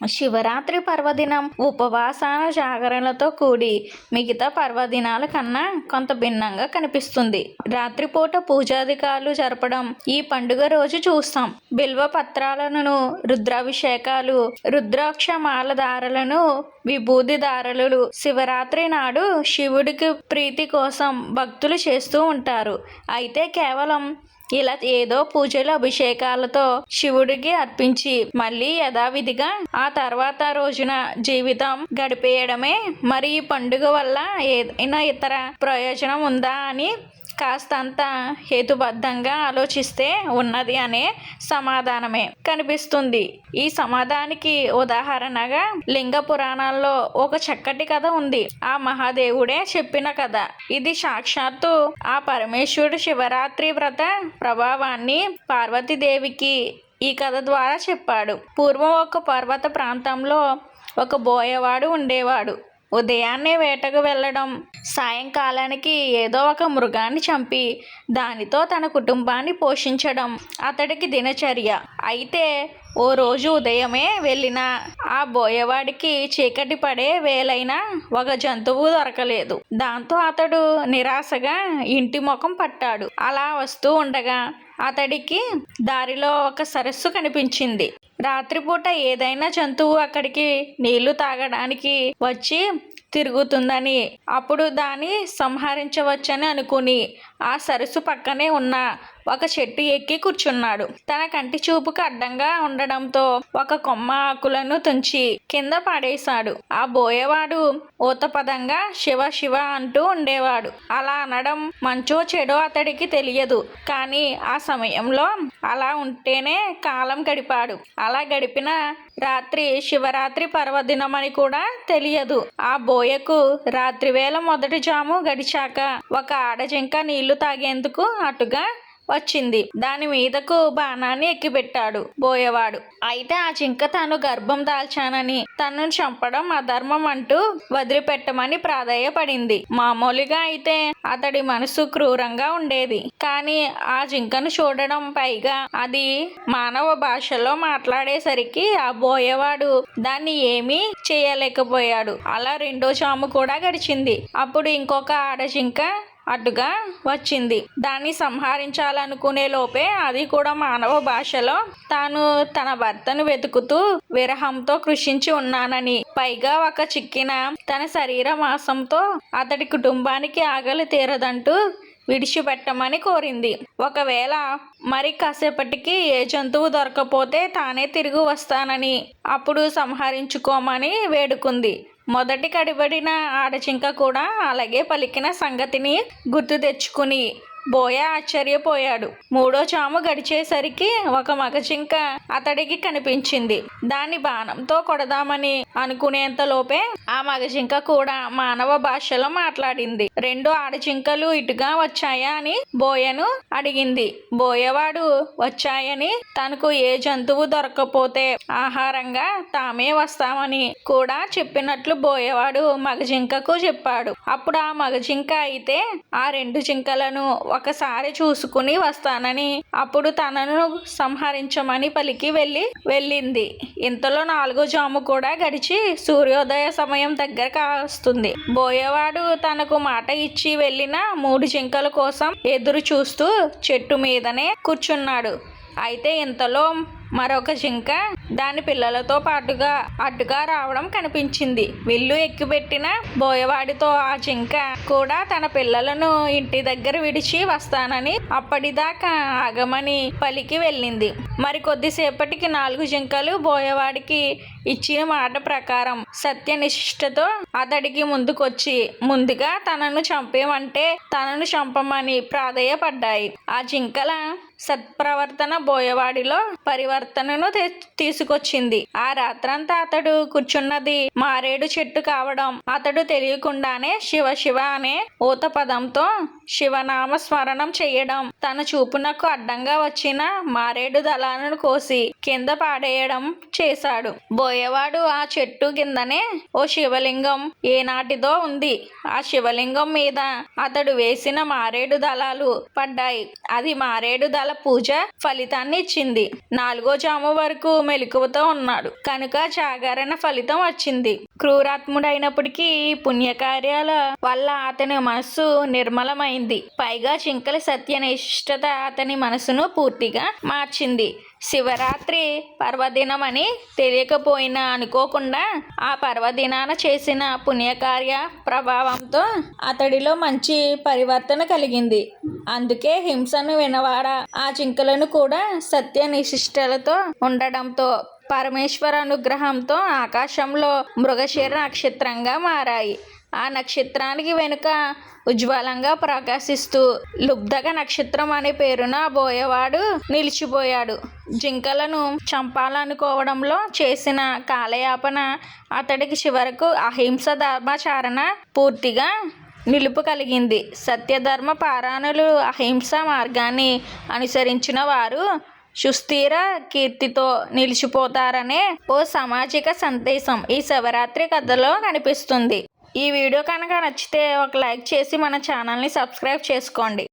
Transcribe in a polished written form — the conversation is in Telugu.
శివరాత్రి పర్వదినం ఉపవాస జాగరణలతో కూడి మిగతా పర్వదినాల కన్నా కొంత భిన్నంగా కనిపిస్తుంది. రాత్రిపూట పూజాధికాలు జరపడం ఈ పండుగ రోజు చూస్తాం. బిల్వ పత్రాలను, రుద్రాభిషేకాలు, రుద్రాక్ష మాలధారలను, విభూది ధారలు శివరాత్రి నాడు శివుడికి ప్రీతి కోసం భక్తులు చేస్తూ ఉంటారు. అయితే కేవలం ఇలా ఏదో పూజలు అభిషేకాలతో శివుడికి అర్పించి మళ్ళీ యథావిధిగా ఆ తర్వాత రోజున జీవితం గడిపేయడమే. మరి ఈ పండుగ వల్ల ఏదైనా ఇతర ప్రయోజనం ఉందా అని కాస్తంత హేతుబద్ధంగా ఆలోచిస్తే ఉన్నది అనే సమాధానమే కనిపిస్తుంది. ఈ సమాధానానికి ఉదాహరణగా లింగ పురాణాల్లో ఒక చక్కటి కథ ఉంది. ఆ మహాదేవుడే చెప్పిన కథ ఇది. సాక్షాత్తు ఆ పరమేశ్వరుడు శివరాత్రి వ్రత ప్రభావాన్ని పార్వతీదేవికి ఈ కథ ద్వారా చెప్పాడు. పూర్వం ఒక పర్వత ప్రాంతంలో ఒక బోయవాడు ఉండేవాడు. ఉదయాన్నే వేటకు వెళ్ళడం, సాయంకాలానికి ఏదో ఒక మృగాన్ని చంపి దానితో తన కుటుంబాన్ని పోషించడం అతడికి దినచర్య. అయితే ఓ రోజు ఉదయమే వెళ్ళిన ఆ బోయవాడికి చీకటి పడే వేలైనా ఒక జంతువు దొరకలేదు. దాంతో అతడు నిరాశగా ఇంటి ముఖం పట్టాడు. అలా వస్తూ ఉండగా అతడికి దారిలో ఒక సరస్సు కనిపించింది. రాత్రిపూట ఏదైనా జంతువు అక్కడికి నీళ్లు తాగడానికి వచ్చి తిరుగుతుందని, అప్పుడు దాన్ని సంహరించవచ్చని అనుకుని ఆ సరస్సు పక్కనే ఉన్న ఒక చెట్టు ఎక్కి కూర్చున్నాడు. తన కంటి చూపుకు అడ్డంగా ఉండడంతో ఒక కొమ్మ ఆకులను తుంచి కింద పడేశాడు. ఆ బోయేవాడు ఊతపదంగా శివ శివ అంటూ ఉండేవాడు. అలా అనడం మంచో చెడో అతడికి తెలియదు. కానీ ఆ సమయంలో అలా ఉంటేనే కాలం గడిపాడు. అలా గడిపిన రాత్రి శివరాత్రి పర్వదినమని కూడా తెలియదు. ఆ బోయకు రాత్రివేళ మొదటి జాము గడిచాక ఒక ఆడజింక నీళ్లు తాగేందుకు అటుగా వచ్చింది. దాని మీదకు బాణాన్ని ఎక్కిపెట్టాడు బోయేవాడు. అయితే ఆ జింక తాను గర్భం దాల్చానని తనను చంపడం అధర్మం అంటూ వదిలిపెట్టమని ప్రాధేయపడింది. మామూలుగా అయితే అతడి మనసు క్రూరంగా ఉండేది. కానీ ఆ జింకను చూడడం, పైగా అది మానవ భాషలో మాట్లాడేసరికి ఆ బోయేవాడు దాన్ని ఏమీ చేయలేకపోయాడు. అలా రెండో జాము కూడా గడిచింది. అప్పుడు ఇంకొక ఆడజింక అటుగా వచ్చింది. దాన్ని సంహరించాలనుకునే లోపే అది కూడా మానవ భాషలో తాను తన భర్తను వెతుకుతూ విరహంతో కృషించి ఉన్నానని, పైగా ఒక చిక్కిన తన శరీర మాంసంతో అతడి కుటుంబానికి ఆకలి తీరదంటూ విడిచిపెట్టమని కోరింది. ఒకవేళ మరి కాసేపటికి ఏ జంతువు దొరకపోతే తానే తిరిగి వస్తానని, అప్పుడు సంహరించుకోమని వేడుకుంది. మొదటి కడిబడిన ఆడజింక కూడా అలాగే పలికిన సంగతిని గుర్తు తెచ్చుకుని బోయ ఆశ్చర్యపోయాడు. మూడో జాము గడిచేసరికి ఒక మగజింక అతడికి కనిపించింది. దాన్ని బాణంతో కొడదామని అనుకునేంతలోపే ఆ మగజింక కూడా మానవ భాషలో మాట్లాడింది. రెండు ఆడజింకలు ఇటుగా వచ్చాయా అని బోయను అడిగింది. బోయవాడు వచ్చాయని, తనకు ఏ జంతువు దొరకపోతే ఆహారంగా తామే వస్తామని కూడా చెప్పినట్లు బోయవాడు మగజింకకు చెప్పాడు. అప్పుడు ఆ మగజింక అయితే ఆ రెండు జింకలను ఒకసారి చూసుకుని వస్తానని, అప్పుడు తనను సంహరించమని పలికి వెళ్ళింది. ఇంతలో నాలుగో జాము కూడా గడిచి సూర్యోదయ సమయం దగ్గర కావస్తుంది. బోయేవాడు తనకు మాట ఇచ్చి వెళ్ళిన మూడు జింకల కోసం ఎదురు చూస్తూ చెట్టు మీదనే కూర్చున్నాడు. అయితే ఇంతలో మరొక జింక దాని పిల్లలతో పాటుగా అడ్డుగా రావడం కనిపించింది. విల్లు ఎక్కిపెట్టిన బోయవాడితో ఆ జింక కూడా తన పిల్లలను ఇంటి దగ్గర విడిచి వస్తానని, అప్పటిదాకా ఆగమని పలికి వెళ్ళింది. మరి కొద్దిసేపటికి నాలుగు జింకలు బోయవాడికి ఇచ్చిన మాట ప్రకారం సత్యనిష్ఠతో అతడికి ముందుకొచ్చి ముందుగా తనను చంపేమంటే తనను చంపమని ప్రాధేయపడ్డాయి. ఆ జింకల సత్ప్రవర్తన బోయవాడిలో పరివర్తనను తీసుకొచ్చింది. ఆ రాత్రంతా అతడు కూర్చున్నది మారేడు చెట్టు కావడం అతడు తెలియకుండానే శివ శివ అనే ఊత పదంతో శివనామ స్మరణం చేయడం, తన చూపునకు అడ్డంగా వచ్చిన మారేడు దళాలను కోసి కింద పాడేయడం చేశాడు. బోయేవాడు ఆ చెట్టు కిందనే ఓ శివలింగం ఏనాటిదో ఉంది. ఆ శివలింగం మీద అతడు వేసిన మారేడు దళాలు పడ్డాయి. అది మారేడు దళ పూజ ఫలితాన్ని ఇచ్చింది. 4వ జాము వరకు మెలకువతో ఉన్నాడు కనుక జాగరణ ఫలితం వచ్చింది. క్రూరాత్ముడైనప్పటికీ ఈ పుణ్యకార్యాల వల్ల అతని మనస్సు నిర్మలమైంది. పైగా చింకలి సత్యనిష్టత అతని మనసును పూర్తిగా మార్చింది. శివరాత్రి పర్వదినమని తెలియకపోయినా అనుకోకుండా ఆ పర్వదినాన చేసిన పుణ్యకార్య ప్రభావంతో అతడిలో మంచి పరివర్తన కలిగింది. అందుకే హింసను వినవాడ ఆ జింకలను కూడా సత్యనిష్ఠలతో ఉండడంతో పరమేశ్వర అనుగ్రహంతో ఆకాశంలో మృగశిర నక్షత్రంగా మారాయి. ఆ నక్షత్రానికి వెనుక ఉజ్వలంగా ప్రకాశిస్తూ లుబ్ధక నక్షత్రం అనే పేరున బోయేవాడు నిలిచిపోయాడు. జింకలను చంపాలనుకోవడంలో చేసిన కాలయాపన అతడికి చివరకు అహింస ధర్మాచరణ పూర్తిగా నిలుపు కలిగింది. సత్యధర్మ పారాయణులు అహింస మార్గాన్ని అనుసరించిన వారు సుస్థిర కీర్తితో నిలిచిపోతారనే ఓ సామాజిక సందేశం ఈ శివరాత్రి కథలో కనిపిస్తుంది. ఈ వీడియో కనుక నచ్చితే ఒక లైక్ చేసి మన ఛానల్ని సబ్స్క్రైబ్ చేసుకోండి.